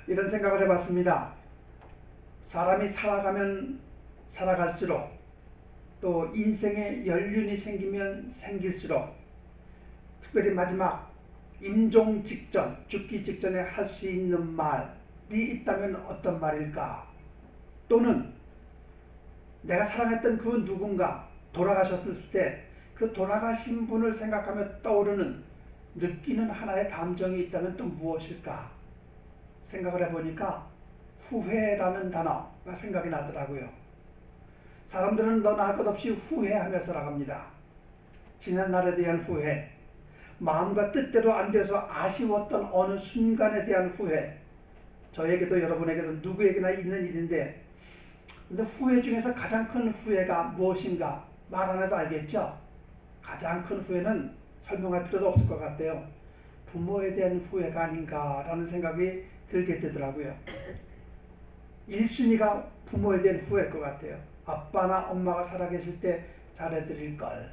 이런 생각을 해봤습니다. 사람이 살아가면 살아갈수록 또 인생에 연륜이 생기면 생길수록 특별히 마지막 임종 직전, 죽기 직전에 할 수 있는 말이 있다면 어떤 말일까? 또는 내가 사랑했던 그 누군가 돌아가셨을 때 그 돌아가신 분을 생각하며 떠오르는 느끼는 하나의 감정이 있다면 또 무엇일까? 생각을 해보니까 후회라는 단어가 생각이 나더라고요. 사람들은 너나 할 것 없이 후회하며 살아갑니다. 지난 날에 대한 후회, 마음과 뜻대로 안 돼서 아쉬웠던 어느 순간에 대한 후회, 저에게도 여러분에게도 누구에게나 있는 일인데, 근데 후회 중에서 가장 큰 후회가 무엇인가 말 안 해도 알겠죠? 가장 큰 후회는 설명할 필요도 없을 것 같아요. 부모에 대한 후회가 아닌가라는 생각이 들게 되더라고요. 1순위가 부모에 대한 후회일 것 같아요. 아빠나 엄마가 살아계실 때 잘해드릴 걸,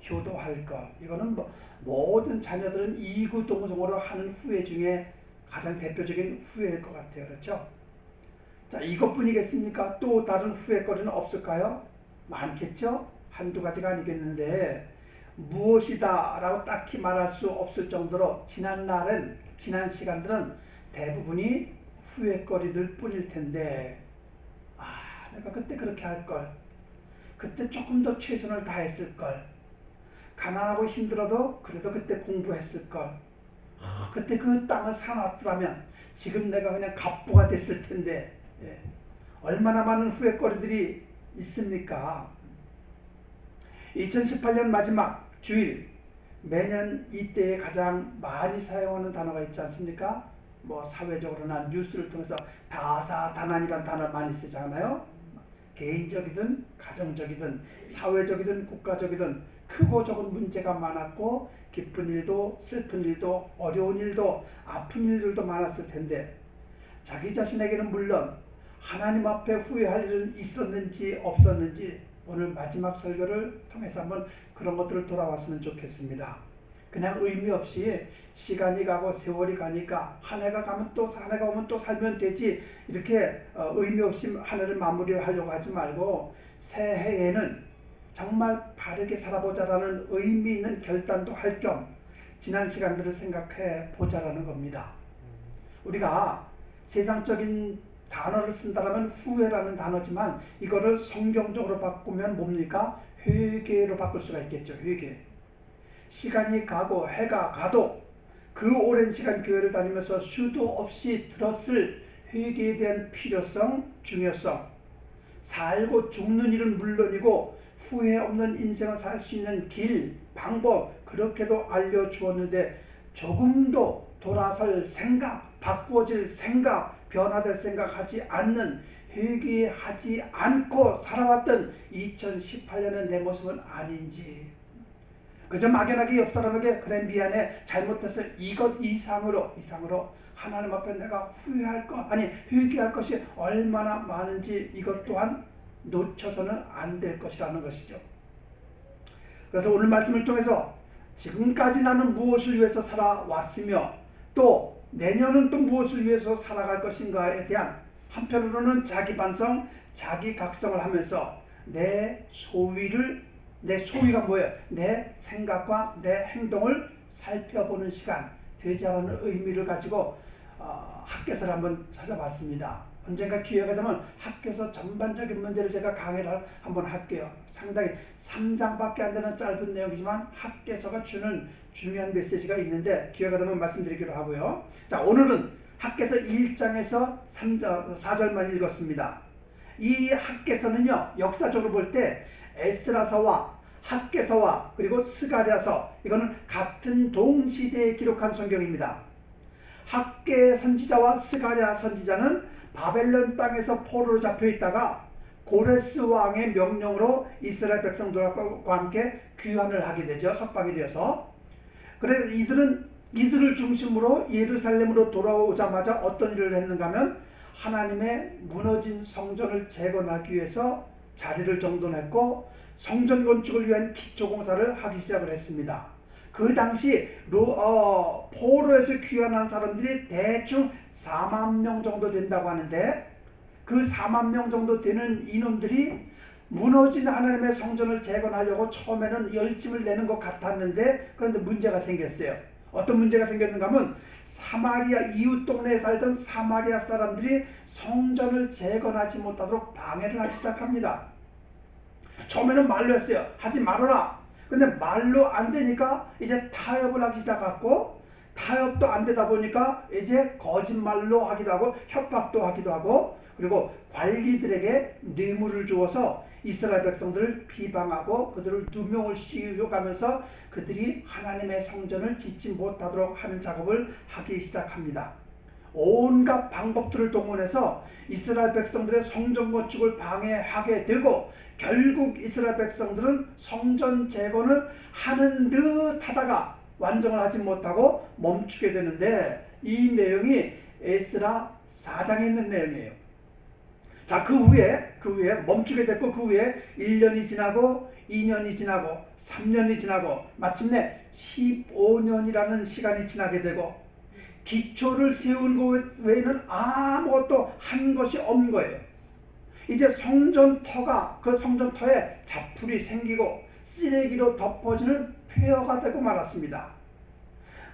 효도할 걸. 이거는 모든 자녀들은 이구동성으로 하는 후회 중에 가장 대표적인 후회일 것 같아요. 그렇죠? 자, 이것뿐이겠습니까? 또 다른 후회거리는 없을까요? 많겠죠? 한두 가지가 아니겠는데 무엇이다 라고 딱히 말할 수 없을 정도로 지난 시간들은 대부분이 후회거리들 뿐일 텐데, 내가 그때 그렇게 할 걸, 그때 조금 더 최선을 다했을 걸, 가난하고 힘들어도 그래도 그때 공부했을 걸, 그때 그 땅을 사놨더라면 지금 내가 그냥 갑부가 됐을 텐데. 예. 얼마나 많은 후회거리들이 있습니까? 2018년 마지막 주일, 매년 이때에 가장 많이 사용하는 단어가 있지 않습니까? 사회적으로나 뉴스를 통해서 다사다난이라는 단어를 많이 쓰잖아요. 개인적이든 가정적이든 사회적이든 국가적이든 크고 적은 문제가 많았고, 기쁜 일도 슬픈 일도 어려운 일도 아픈 일들도 많았을 텐데, 자기 자신에게는 물론 하나님 앞에 후회할 일은 있었는지 없었는지 오늘 마지막 설교를 통해서 한번 그런 것들을 돌아왔으면 좋겠습니다. 그냥 의미 없이 시간이 가고 세월이 가니까 한 해가 가면 또 한 해가 오면 또 살면 되지, 이렇게 의미 없이 한 해를 마무리하려고 하지 말고 새해에는 정말 바르게 살아보자라는 의미 있는 결단도 할 겸 지난 시간들을 생각해 보자라는 겁니다. 우리가 세상적인 단어를 쓴다면 후회라는 단어지만 이거를 성경적으로 바꾸면 뭡니까? 회개로 바꿀 수가 있겠죠. 회개. 시간이 가고 해가 가도 그 오랜 시간 교회를 다니면서 수도 없이 들었을 회개에 대한 필요성, 중요성, 살고 죽는 일은 물론이고 후회 없는 인생을 살 수 있는 길, 방법, 그렇게도 알려주었는데 조금도 돌아설 생각, 바꾸어질 생각, 변화될 생각하지 않는, 회개하지 않고 살아왔던 2018년의 내 모습은 아닌지, 그저 막연하게 옆 사람에게 그래 미안해 잘못했어 이것 이상으로 하나님 앞에 내가 후회할 것, 아니 회개할 것이 얼마나 많은지 이것 또한 놓쳐서는 안 될 것이라는 것이죠. 그래서 오늘 말씀을 통해서 지금까지 나는 무엇을 위해서 살아왔으며 또 내년은 또 무엇을 위해서 살아갈 것인가에 대한, 한편으로는 자기 반성, 자기 각성을 하면서 내 소위가 뭐예요? 내 생각과 내 행동을 살펴보는 시간 되자라는 의미를 가지고 학개서를 한번 찾아봤습니다. 언젠가 기회가 되면 학개서 전반적인 문제를 제가 강의를 한번 할게요. 상당히 3장밖에 안 되는 짧은 내용이지만 학개서가 주는 중요한 메시지가 있는데 기회가 되면 말씀드리기로 하고요. 자, 오늘은 학개서 1장에서 4절만 읽었습니다. 이 학개서는요, 역사적으로 볼 때 에스라서와 학개서와 그리고 스가랴서, 이거는 같은 동시대에 기록한 성경입니다. 학개 선지자와 스가랴 선지자는 바벨론 땅에서 포로로 잡혀 있다가 고레스 왕의 명령으로 이스라엘 백성들과 함께 귀환을 하게 되죠. 석방이 되어서. 그래서 이들을 중심으로 예루살렘으로 돌아오자마자 어떤 일을 했는가 하면 하나님의 무너진 성전을 재건하기 위해서 자리를 정돈했고 성전 건축을 위한 기초공사를 하기 시작을 했습니다. 그 당시 포로에서 귀환한 사람들이 대충 4만 명 정도 된다고 하는데, 그 4만 명 정도 되는 이놈들이 무너진 하나님의 성전을 재건하려고 처음에는 열심을 내는 것 같았는데, 그런데 문제가 생겼어요. 어떤 문제가 생겼는가 하면, 사마리아 이웃 동네에 살던 사마리아 사람들이 성전을 재건하지 못하도록 방해를 하기 시작합니다. 처음에는 말로 했어요. 하지 말아라. 근데 말로 안 되니까 이제 타협을 하기 시작했고, 타협도 안 되다 보니까 이제 거짓말로 하기도 하고 협박도 하기도 하고, 그리고 관리들에게 뇌물을 주어서 이스라엘 백성들을 비방하고 그들을 누명을 씌워가면서 그들이 하나님의 성전을 짓지 못하도록 하는 작업을 하기 시작합니다. 온갖 방법들을 동원해서 이스라엘 백성들의 성전 건축을 방해하게 되고, 결국 이스라엘 백성들은 성전 재건을 하는 듯 하다가 완성을 하지 못하고 멈추게 되는데, 이 내용이 에스라 4장에 있는 내용이에요. 자, 그 후에 멈추게 됐고, 그 후에 1년이 지나고 2년이 지나고 3년이 지나고 마침내 15년이라는 시간이 지나게 되고, 기초를 세운 것 외에는 아무것도 한 것이 없는 거예요. 이제 성전터가, 그 성전터에 자풀이 생기고 쓰레기로 덮어지는 폐허가 되고 말았습니다.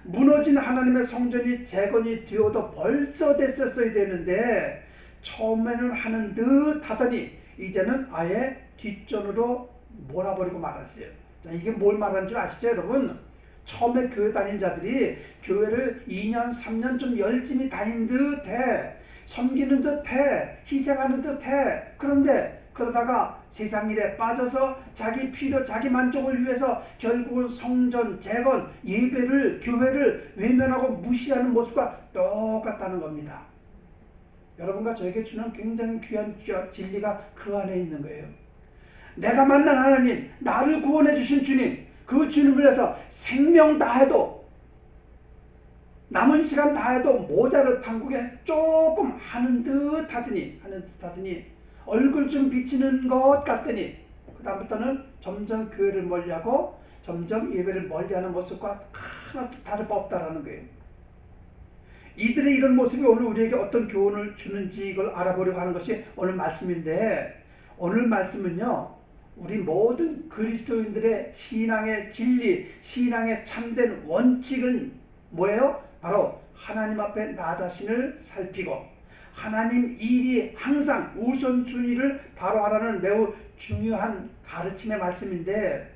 무너진 하나님의 성전이 재건이 되어도 벌써 됐었어야 되는데, 처음에는 하는 듯 하더니 이제는 아예 뒷전으로 몰아버리고 말았어요. 자, 이게 뭘 말하는 줄 아시죠, 여러분? 처음에 교회 다닌 자들이 교회를 2년, 3년 좀 열심히 다닌 듯해, 섬기는 듯해, 희생하는 듯해. 그런데 그러다가 세상 일에 빠져서 자기 필요, 자기 만족을 위해서 결국은 성전, 재건, 예배를, 교회를 외면하고 무시하는 모습과 똑같다는 겁니다. 여러분과 저에게 주는 굉장히 귀한 진리가 그 안에 있는 거예요. 내가 만난 하나님, 나를 구원해 주신 주님, 그 주님을 위해서 생명 다해도, 남은 시간 다해도 모자를 판국에 조금 하는 듯 하더니 얼굴 좀 비치는 것 같더니, 그 다음부터는 점점 교회를 멀리하고 점점 예배를 멀리하는 모습과 하나도 다를 바 없다라는 거예요. 이들의 이런 모습이 오늘 우리에게 어떤 교훈을 주는지 이걸 알아보려고 하는 것이 오늘 말씀인데, 오늘 말씀은요, 우리 모든 그리스도인들의 신앙의 진리, 신앙의 참된 원칙은 뭐예요? 바로 하나님 앞에 나 자신을 살피고 하나님 일이 항상 우선순위를 바로 하라는 매우 중요한 가르침의 말씀인데,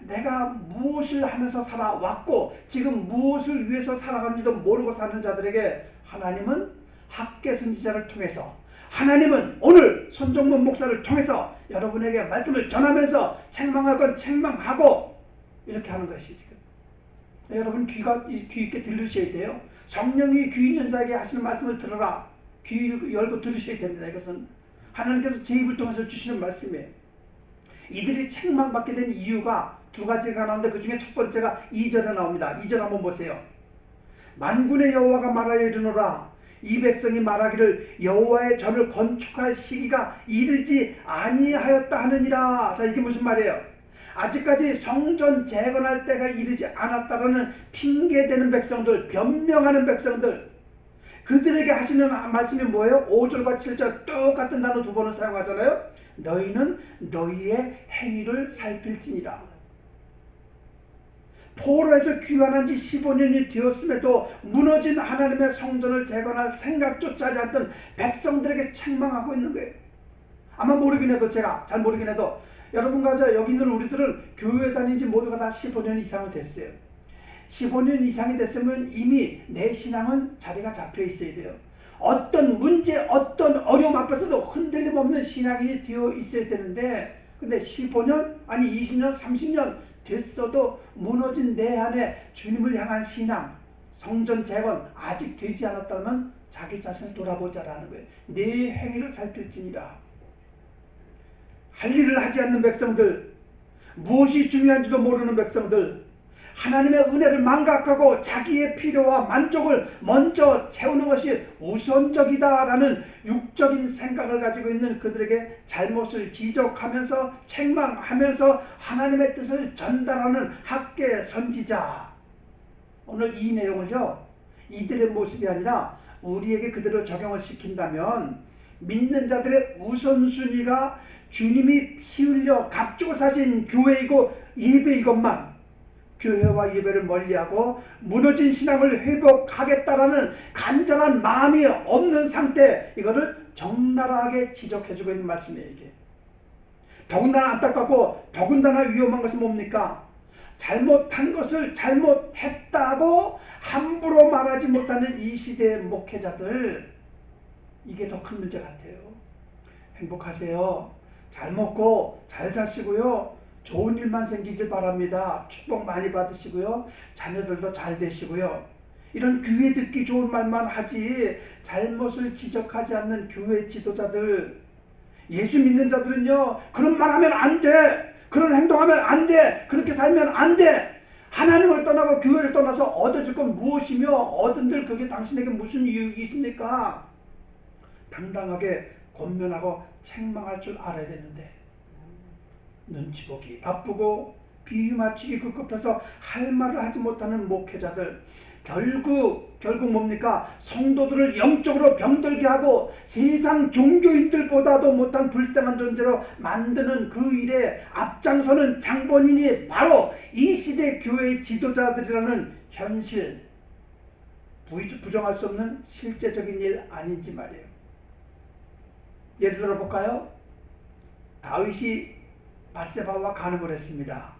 내가 무엇을 하면서 살아왔고 지금 무엇을 위해서 살아가는지도 모르고 사는 자들에게 하나님은 학계 선지자를 통해서, 하나님은 오늘 손정문 목사를 통해서 여러분에게 말씀을 전하면서 책망할 건 책망하고 이렇게 하는 것이 지금. 여러분 귀 있게 들으셔야 돼요. 성령이 귀 있는 자에게 하시는 말씀을 들어라. 귀 열고 들으셔야 됩니다. 이것은 하나님께서 제 입을 통해서 주시는 말씀이에요. 이들이 책망받게 된 이유가 두 가지가 나오는데, 그 중에 첫 번째가 2절에 나옵니다. 2절 한번 보세요. 만군의 여호와가 말하여 이르노라, 이 백성이 말하기를 여호와의 전을 건축할 시기가 이르지 아니하였다 하느니라. 자, 이게 무슨 말이에요? 아직까지 성전 재건할 때가 이르지 않았다라는 핑계대는 백성들, 변명하는 백성들, 그들에게 하시는 말씀이 뭐예요? 5절과 7절 똑같은 단어 두 번을 사용하잖아요. 너희는 너희의 행위를 살필지니라. 포로에서 귀환한 지 15년이 되었음에도 무너진 하나님의 성전을 재건할 생각조차 하지 않던 백성들에게 책망하고 있는 거예요. 아마 모르긴 해도, 제가 잘 모르긴 해도 여러분과 저 여기 있는 우리들은 교회 다닌 지 모두가 다 15년 이상은 됐어요. 15년 이상이 됐으면 이미 내 신앙은 자리가 잡혀 있어야 돼요. 어떤 문제, 어떤 어려움 앞에서도 흔들림 없는 신앙이 되어 있어야 되는데, 근데 15년, 아니 20년, 30년 됐어도 무너진 내 안에 주님을 향한 신앙, 성전 재건 아직 되지 않았다면 자기 자신을 돌아보자라는 거예요. 내 행위를 살필지니라. 할 일을 하지 않는 백성들, 무엇이 중요한지도 모르는 백성들, 하나님의 은혜를 망각하고 자기의 필요와 만족을 먼저 채우는 것이 우선적이다라는 육적인 생각을 가지고 있는 그들에게 잘못을 지적하면서 책망하면서 하나님의 뜻을 전달하는 학계 선지자. 오늘 이 내용을요, 이들의 모습이 아니라 우리에게 그대로 적용을 시킨다면 믿는 자들의 우선순위가 주님이 피 흘려 값주고 사신 교회이고 예배이것만, 교회와 예배를 멀리하고 무너진 신앙을 회복하겠다라는 간절한 마음이 없는 상태, 이거를 적나라하게 지적해주고 있는 말씀이에요. 이게 더군다나 안타깝고 더군다나 위험한 것은 뭡니까? 잘못한 것을 잘못했다고 함부로 말하지 못하는 이 시대의 목회자들, 이게 더 큰 문제 같아요. 행복하세요. 잘 먹고 잘 사시고요. 좋은 일만 생기길 바랍니다. 축복 많이 받으시고요. 자녀들도 잘 되시고요. 이런 귀에 듣기 좋은 말만 하지 잘못을 지적하지 않는 교회 지도자들, 예수 믿는 자들은요, 그런 말 하면 안 돼. 그런 행동하면 안 돼. 그렇게 살면 안 돼. 하나님을 떠나고 교회를 떠나서 얻어질 건 무엇이며 얻은들 그게 당신에게 무슨 유익이 있습니까? 당당하게 권면하고 책망할 줄 알아야 되는데 눈치 보기 바쁘고 비유 맞추기 급급해서 할 말을 하지 못하는 목회자들, 결국 뭡니까? 성도들을 영적으로 병들게 하고 세상 종교인들보다도 못한 불쌍한 존재로 만드는 그 일에 앞장서는 장본인이 바로 이 시대 교회의 지도자들이라는 현실, 부정할 수 없는 실제적인 일 아닌지 말이에요. 예를 들어 볼까요? 다윗이 밧세바와 간음을 했습니다.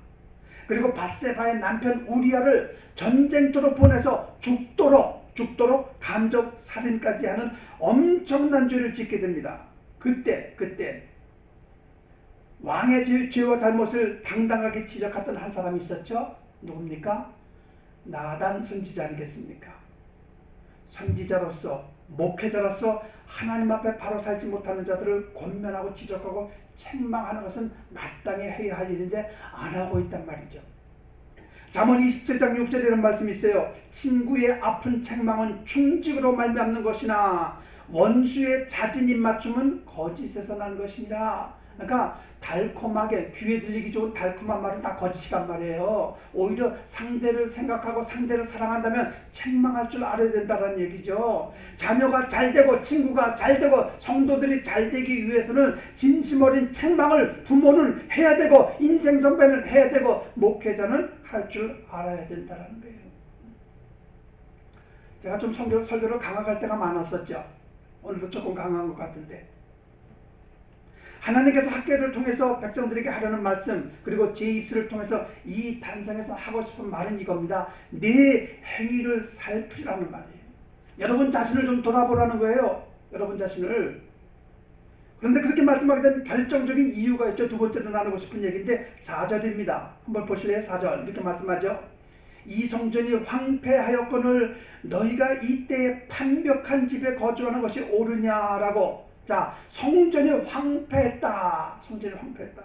그리고 밧세바의 남편 우리아를 전쟁터로 보내서 죽도록 간접 살인까지 하는 엄청난 죄를 짓게 됩니다. 그때 왕의 죄와 잘못을 당당하게 지적했던 한 사람이 있었죠. 누굽니까? 나단 선지자 아니겠습니까? 선지자로서, 목회자로서 하나님 앞에 바로 살지 못하는 자들을 권면하고 지적하고 책망하는 것은 마땅히 해야 할 일인데 안 하고 있단 말이죠. 잠언 27장 6절에 이런 말씀이 있어요. 친구의 아픈 책망은 충직으로 말미암는 것이나 원수의 잦은 입맞춤은 거짓에서 난 것이니라. 그러니까 달콤하게 귀에 들리기 좋은 달콤한 말은 다 거짓이란 말이에요. 오히려 상대를 생각하고 상대를 사랑한다면 책망할 줄 알아야 된다는 얘기죠. 자녀가 잘되고 친구가 잘되고 성도들이 잘되기 위해서는 진심 어린 책망을 부모는 해야 되고 인생 선배는 해야 되고 목회자는 할 줄 알아야 된다는 거예요. 제가 좀 설교를 강화할 때가 많았었죠. 오늘도 조금 강한 것 같은데, 하나님께서 학교를 통해서 백성들에게 하려는 말씀, 그리고 제 입술을 통해서 이 단상에서 하고 싶은 말은 이겁니다. 내 행위를 살피라는 말이에요. 여러분 자신을 좀 돌아보라는 거예요. 여러분 자신을. 그런데 그렇게 말씀하게 된 결정적인 이유가 있죠. 두 번째로 나누고 싶은 얘기인데 4절입니다. 한번 보실래요? 4절 이렇게 말씀하죠. 이 성전이 황폐하였거늘 너희가 이때에 판벽한 집에 거주하는 것이 옳으냐라고. 자, 성전이 황폐했다. 성전이 황폐했다.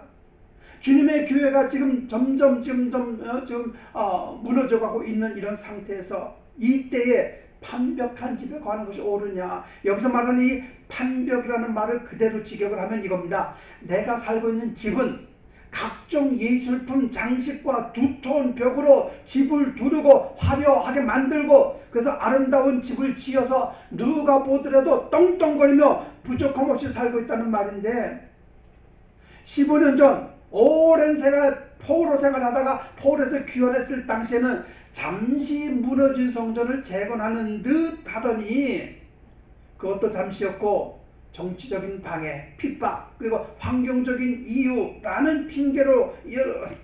주님의 교회가 지금 점점 무너져가고 있는 이런 상태에서 이때에 판벽한 집에 거하는 것이 옳으냐. 여기서 말하는 이 판벽이라는 말을 그대로 직역을 하면 이겁니다. 내가 살고 있는 집은 각종 예술품 장식과 두터운 벽으로 집을 두르고 화려하게 만들고 그래서 아름다운 집을 지어서 누가 보더라도 떵떵거리며 부족함 없이 살고 있다는 말인데, 15년 전 오랜 포로 생활하다가 포로에서 귀환했을 당시에는 잠시 무너진 성전을 재건하는 듯 하더니 그것도 잠시였고 정치적인 방해, 핍박, 그리고 환경적인 이유라는 핑계로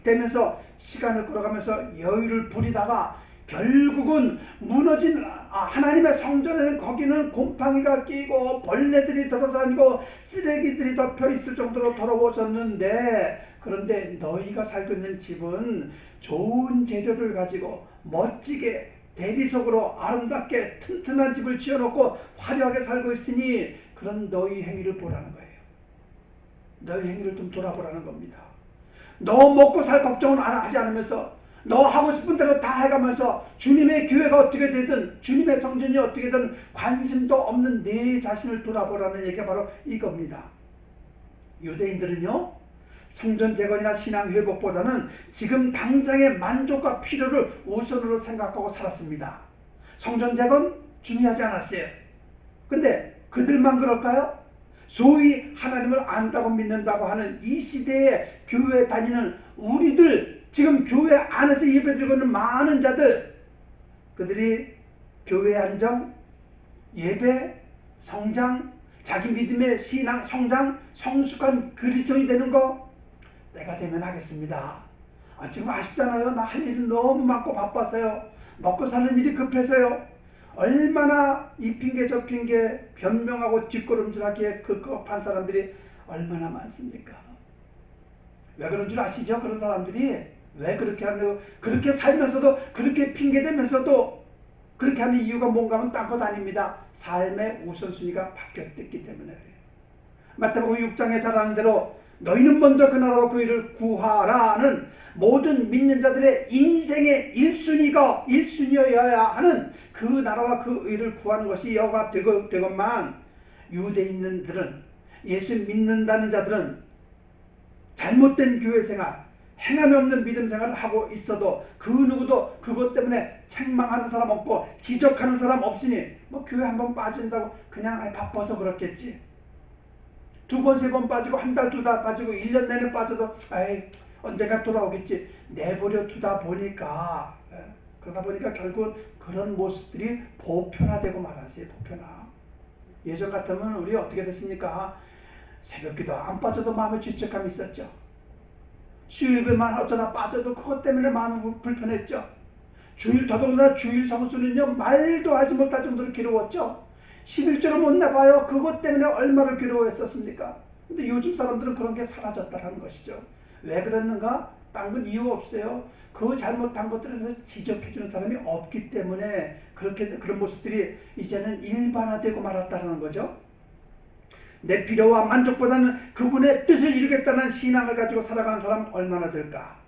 대면서 시간을 끌어가면서 여유를 부리다가 결국은 무너진 하나님의 성전에는 거기는 곰팡이가 끼고 벌레들이 돌아다니고 쓰레기들이 덮여 있을 정도로 더러워졌는데, 그런데 너희가 살고 있는 집은 좋은 재료를 가지고 멋지게 대리석으로 아름답게 튼튼한 집을 지어놓고 화려하게 살고 있으니 그런 너희 행위를 보라는 거예요. 너희 행위를 좀 돌아보라는 겁니다. 너 먹고 살 걱정은 하지 않으면서 너 하고 싶은 대로 다 해가면서 주님의 교회가 어떻게 되든 주님의 성전이 어떻게 되든 관심도 없는 내 자신을 돌아보라는 얘기가 바로 이겁니다. 유대인들은요, 성전 재건이나 신앙 회복보다는 지금 당장의 만족과 필요를 우선으로 생각하고 살았습니다. 성전 재건 중요하지 않았어요. 근데 그들만 그럴까요? 소위 하나님을 안다고 믿는다고 하는 이 시대에 교회 다니는 우리들, 지금 교회 안에서 예배드리고 있는 많은 자들, 그들이 교회 안정, 예배, 성장, 자기 믿음의 신앙, 성장, 성숙한 그리스도인이 되는 거 내가 되면 하겠습니다. 지금 아시잖아요. 나 할 일이 너무 많고 바빠서요. 먹고 사는 일이 급해서요. 얼마나 이 핑계 저 핑계 변명하고 뒷걸음질하기에 급급한 사람들이 얼마나 많습니까? 왜 그런 줄 아시죠? 그런 사람들이 왜 그렇게 하는, 그렇게 살면서도 그렇게 핑계대면서도 그렇게 하는 이유가 뭔가 하면 딴 것 아닙니다. 삶의 우선순위가 바뀌었기 때문에 그래요. 마태복음 6장에 잘하는 대로 너희는 먼저 그 나라와 그 일을 구하라는 모든 믿는 자들의 인생의 1순위여야 하는 그 나라와 그 일을 구하는 것이 여가 되건만, 유대인들은, 예수 믿는다는 자들은 잘못된 교회 생활, 행함이 없는 믿음 생활을 하고 있어도 그 누구도 그것 때문에 책망하는 사람 없고 지적하는 사람 없으니 뭐 교회 한번 빠진다고 그냥 바빠서 그렇겠지. 2번, 3번 빠지고 한 달, 2달 빠지고 1년 내내 빠져도 언젠가 돌아오겠지. 내버려 두다 보니까, 그러다 보니까 결국 그런 모습들이 보편화되고 말았어요. 보편화. 예전 같으면 우리 어떻게 됐습니까? 새벽기도 안 빠져도 마음에 죄책감이 있었죠. 주일배만 어쩌다 빠져도 그것 때문에 마음이 불편했죠. 더더군다나 주일 성수는요, 말도 하지 못할 정도로 괴로웠죠. 11조를 못 내봐요. 그것 때문에 얼마나 괴로워했었습니까? 근데 요즘 사람들은 그런 게 사라졌다는 것이죠. 왜 그랬는가? 딴 건 이유 없어요. 그 잘못한 것들에서 지적해주는 사람이 없기 때문에 그런 모습들이 이제는 일반화되고 말았다는 거죠. 내 필요와 만족보다는 그분의 뜻을 이루겠다는 신앙을 가지고 살아가는 사람 얼마나 될까?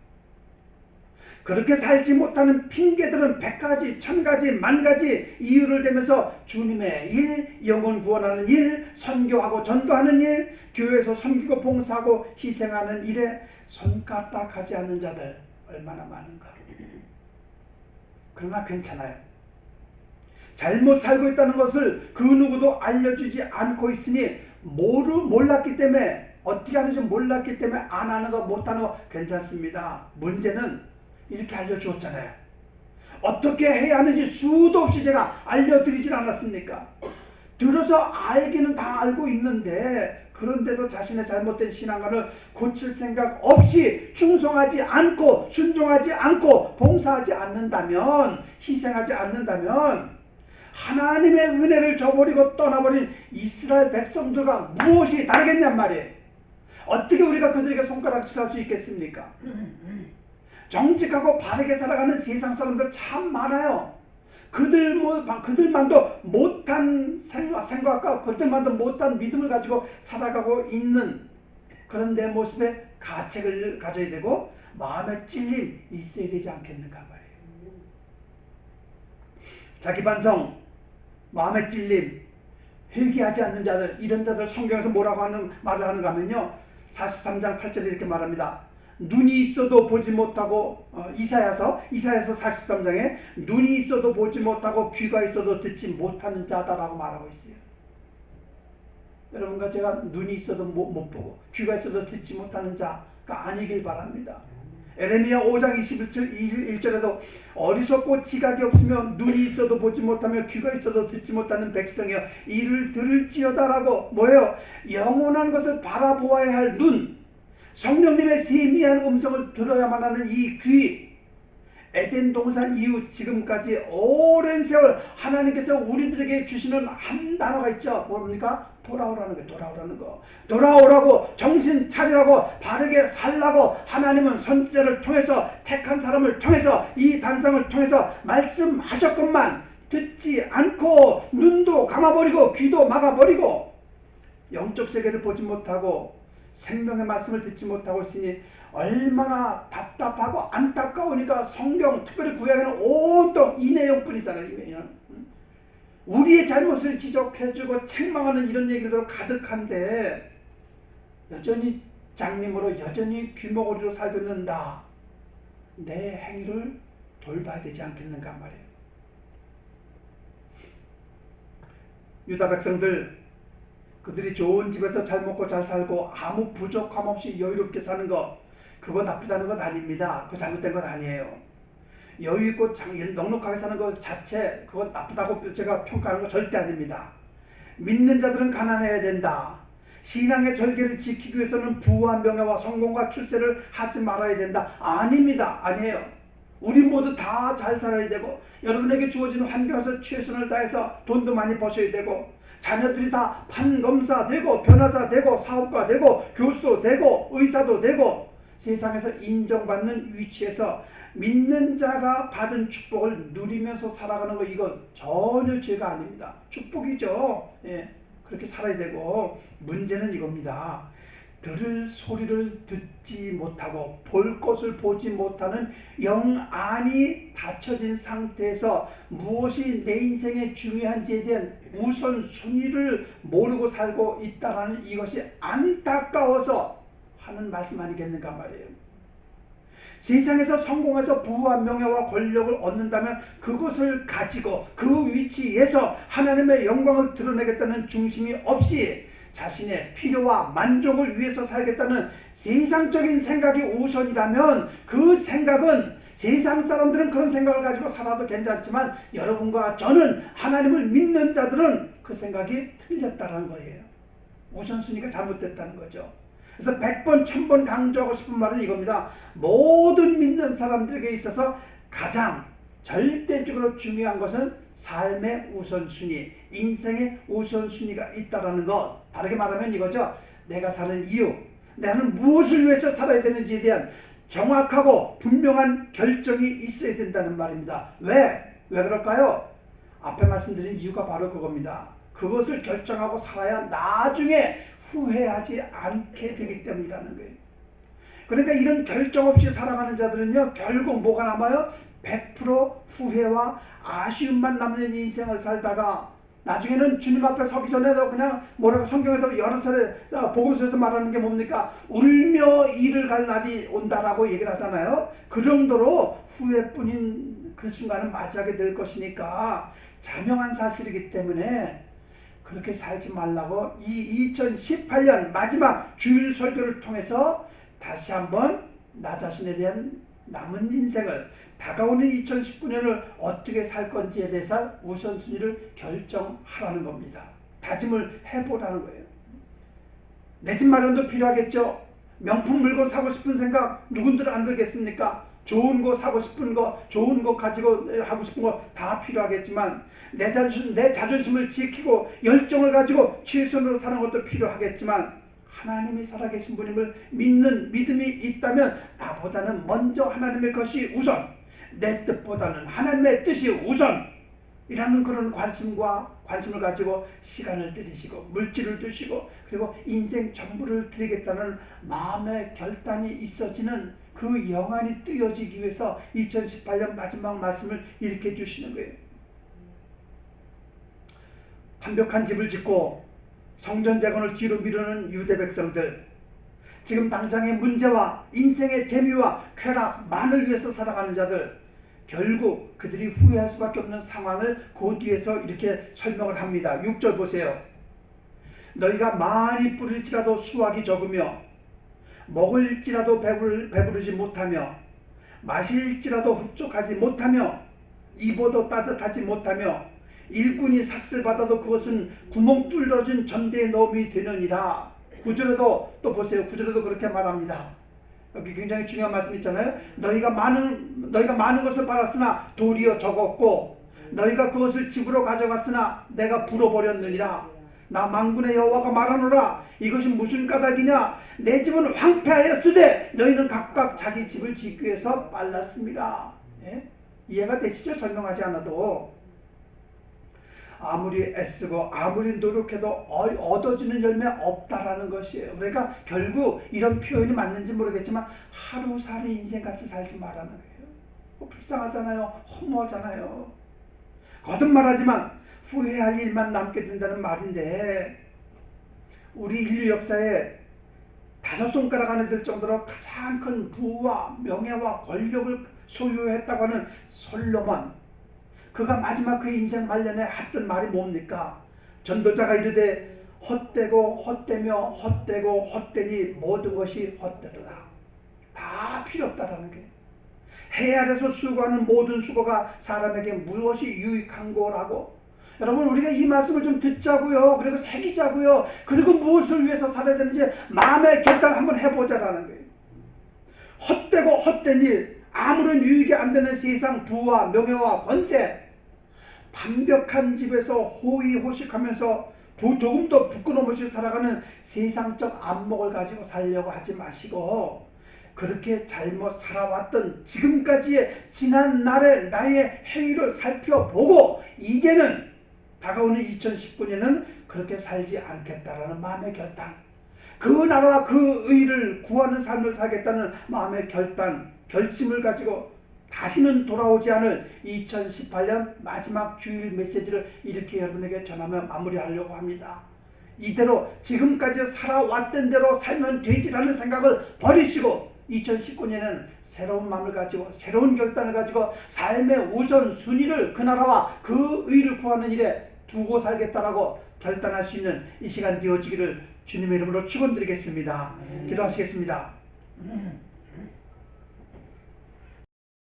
그렇게 살지 못하는 핑계들은 100가지, 1000가지, 10,000가지 이유를 대면서 주님의 일, 영혼 구원하는 일, 선교하고 전도하는 일, 교회에서 섬기고 봉사하고 희생하는 일에 손가락하지 않는 자들 얼마나 많은가. 그러나 괜찮아요. 잘못 살고 있다는 것을 그 누구도 알려주지 않고 있으니 몰랐기 때문에, 어떻게 하는지 몰랐기 때문에 안 하는 거 못하는 거 괜찮습니다. 문제는 이렇게 알려주었잖아요. 어떻게 해야 하는지 수도 없이 제가 알려드리진 않았습니까? 들어서 알기는 다 알고 있는데, 그런데도 자신의 잘못된 신앙관을 고칠 생각 없이 충성하지 않고 순종하지 않고 봉사하지 않는다면, 희생하지 않는다면 하나님의 은혜를 저버리고 떠나버린 이스라엘 백성들과 무엇이 다르겠냔 말이에요. 어떻게 우리가 그들에게 손가락질할 수 있겠습니까? 정직하고 바르게 살아가는 세상 사람들 참 많아요. 그들만도 못한 생각과 그들만도 못한 믿음을 가지고 살아가고 있는 그런 내 모습에 가책을 가져야 되고 마음에 찔림 있어야 되지 않겠는가 말이에요. 자기 반성, 마음에 찔림, 회개하지 않는 자들, 이런 자들 성경에서 뭐라고 말을 하는가 하면요, 43장 8절에 이렇게 말합니다. 눈이 있어도 보지 못하고, 이사야서 43장에 눈이 있어도 보지 못하고 귀가 있어도 듣지 못하는 자다라고 말하고 있어요. 여러분과 제가 눈이 있어도 못 보고 귀가 있어도 듣지 못하는 자가 아니길 바랍니다. 에레미야 5장 21절에도 어리석고 지각이 없으며 눈이 있어도 보지 못하며 귀가 있어도 듣지 못하는 백성이여 이를 들을지어다라고, 뭐예요? 영원한 것을 바라보아야 할 눈, 성령님의 세미한 음성을 들어야만 하는 이 귀, 에덴 동산 이후 지금까지 오랜 세월 하나님께서 우리들에게 주시는 한 단어가 있죠. 뭡니까? 돌아오라는 거예요. 돌아오라는 거. 돌아오라고, 정신 차리라고, 바르게 살라고 하나님은 선지자를 통해서, 택한 사람을 통해서, 이 단상을 통해서 말씀하셨건만 듣지 않고 눈도 감아버리고 귀도 막아버리고 영적 세계를 보지 못하고 생명의 말씀을 듣지 못하고 있으니 얼마나 답답하고 안타까우니까 성경, 특별히 구약에는 온통 이 내용뿐이잖아요. 이 내용. 우리의 잘못을 지적해주고 책망하는 이런 얘기들로 가득한데 여전히 장님으로 여전히 귀머거리로 살고 있는 내 행위를 돌봐야 되지 않겠는가 말이에요. 유다 백성들, 그들이 좋은 집에서 잘 먹고 잘 살고 아무 부족함 없이 여유롭게 사는 것, 그거 나쁘다는 것 아닙니다. 그거 잘못된 것 아니에요. 여유 있고 넉넉하게 사는 것 자체, 그거 나쁘다고 제가 평가하는 거 절대 아닙니다. 믿는 자들은 가난해야 된다. 신앙의 절개를 지키기 위해서는 부와 명예와 성공과 출세를 하지 말아야 된다. 아닙니다. 아니에요. 우리 모두 다 잘 살아야 되고, 여러분에게 주어진 환경에서 최선을 다해서 돈도 많이 버셔야 되고, 자녀들이 다 판검사 되고 변호사 되고 사업가 되고 교수도 되고 의사도 되고 세상에서 인정받는 위치에서 믿는 자가 받은 축복을 누리면서 살아가는 거, 이건 전혀 죄가 아닙니다. 축복이죠. 예, 그렇게 살아야 되고, 문제는 이겁니다. 들을 소리를 듣지 못하고 볼 것을 보지 못하는 영안이 닫혀진 상태에서 무엇이 내 인생에 중요한지에 대한 우선순위를 모르고 살고 있다는 이것이 안타까워서 하는 말씀 아니겠는가 말이에요. 세상에서 성공해서 부와 명예와 권력을 얻는다면 그것을 가지고 그 위치에서 하나님의 영광을 드러내겠다는 중심이 없이 자신의 필요와 만족을 위해서 살겠다는 세상적인 생각이 우선이라면, 그 생각은, 세상 사람들은 그런 생각을 가지고 살아도 괜찮지만 여러분과 저는, 하나님을 믿는 자들은 그 생각이 틀렸다는 거예요. 우선순위가 잘못됐다는 거죠. 그래서 100번 1000번 강조하고 싶은 말은 이겁니다. 모든 믿는 사람들에게 있어서 가장 절대적으로 중요한 것은 삶의 우선순위, 인생의 우선순위가 있다는 것. 다르게 말하면 이거죠. 내가 사는 이유, 나는 무엇을 위해서 살아야 되는지에 대한 정확하고 분명한 결정이 있어야 된다는 말입니다. 왜 그럴까요? 앞에 말씀드린 이유가 바로 그겁니다. 그것을 결정하고 살아야 나중에 후회하지 않게 되기 때문이라는 거예요. 그러니까 이런 결정 없이 살아가는 자들은요, 결국 뭐가 남아요? 100% 후회와 아쉬움만 남는 인생을 살다가 나중에는 주님 앞에 서기 전에도 그냥 뭐라고 성경에서 여러 차례 복음서에서 말하는 게 뭡니까? 울며 이를 갈 날이 온다라고 얘기를 하잖아요. 그 정도로 후회뿐인 그 순간을 맞이하게 될 것이니까 자명한 사실이기 때문에 그렇게 살지 말라고 이 2018년 마지막 주일 설교를 통해서 다시 한번 나 자신에 대한 남은 인생을, 다가오는 2019년을 어떻게 살 건지에 대해서 우선순위를 결정하라는 겁니다. 다짐을 해보라는 거예요. 내 집 마련도 필요하겠죠. 명품 물건 사고 싶은 생각 누군들 안 들겠습니까? 좋은 거 사고 싶은 거, 좋은 거 가지고 하고 싶은 거 다 필요하겠지만 내 자존심을 지키고 열정을 가지고 최선으로 사는 것도 필요하겠지만, 하나님이 살아계신 분임을 믿는 믿음이 있다면 나보다는 먼저 하나님의 것이 우선, 내 뜻보다는 하나님의 뜻이 우선이라는 그런 관심을 가지고 시간을 들이시고 물질을 드시고 그리고 인생 전부를 드리겠다는 마음의 결단이 있어지는 그 영안이 뜨여지기 위해서 2018년 마지막 말씀을 일으켜 주시는 거예요. 완벽한 집을 짓고 성전 재건을 뒤로 미루는 유대 백성들, 지금 당장의 문제와 인생의 재미와 쾌락만을 위해서 살아가는 자들, 결국 그들이 후회할 수밖에 없는 상황을 그 뒤에서 이렇게 설명을 합니다. 6절 보세요. 너희가 많이 뿌릴지라도 수확이 적으며 먹을지라도 배부르지 못하며 마실지라도 흡족하지 못하며 입어도 따뜻하지 못하며 일꾼이 삭슬 받아도 그것은 구멍 뚫어진 전대에 넣음이 되느니라. 9절에도 또 보세요. 9절에도 그렇게 말합니다. 여기 굉장히 중요한 말씀 있잖아요. 너희가 많은 것을 팔았으나 도리어 적었고 너희가 그것을 집으로 가져갔으나 내가 불어버렸느니라. 나 만군의 여호와가 말하노라. 이것이 무슨 까닭이냐? 내 집은 황폐하였으되 너희는 각각 자기 집을 짓기 위해서 빨랐습니다. 예? 이해가 되시죠? 설명하지 않아도. 아무리 애쓰고 아무리 노력해도 얻어지는 열매 없다라는 것이에요. 그러니까 결국 이런 표현이 맞는지 모르겠지만 하루살이 인생같이 살지 말라는 거예요. 불쌍하잖아요. 허무하잖아요. 거듭말하지만 후회할 일만 남게 된다는 말인데, 우리 인류 역사에 5손가락 안에 들 정도로 가장 큰 부와 명예와 권력을 소유했다고 하는 솔로몬, 그가 마지막 그 인생 말년에 했던 말이 뭡니까? 전도자가 이르되 헛되고 헛되며 헛되고 헛되니 모든 것이 헛되도다. 다 필요 없다라는 게, 해 아래서 수고하는 모든 수고가 사람에게 무엇이 유익한 거라고. 여러분, 우리가 이 말씀을 좀 듣자고요. 그리고 새기자고요. 그리고 무엇을 위해서 살아야 되는지 마음의 결단 한번 해보자라는 거예요. 헛되고 헛된 일, 아무런 유익이 안 되는 세상 부와 명예와 권세, 완벽한 집에서 호의호식하면서 조금도 부끄러움 없이 살아가는 세상적 안목을 가지고 살려고 하지 마시고, 그렇게 잘못 살아왔던 지금까지의 지난 날의 나의 행위를 살펴보고 이제는 다가오는 2019년은 그렇게 살지 않겠다라는 마음의 결단, 그 나라와 그 의를 구하는 삶을 살겠다는 마음의 결단, 결심을 가지고 다시는 돌아오지 않을 2018년 마지막 주일 메시지를 이렇게 여러분에게 전하며 마무리하려고 합니다. 이대로 지금까지 살아왔던 대로 살면 되지라는 생각을 버리시고 2019년에는 새로운 마음을 가지고 새로운 결단을 가지고 삶의 우선순위를 그 나라와 그 의를 구하는 일에 두고 살겠다라고 결단할 수 있는 이 시간 되어지기를 주님의 이름으로 축원드리겠습니다. 기도하시겠습니다.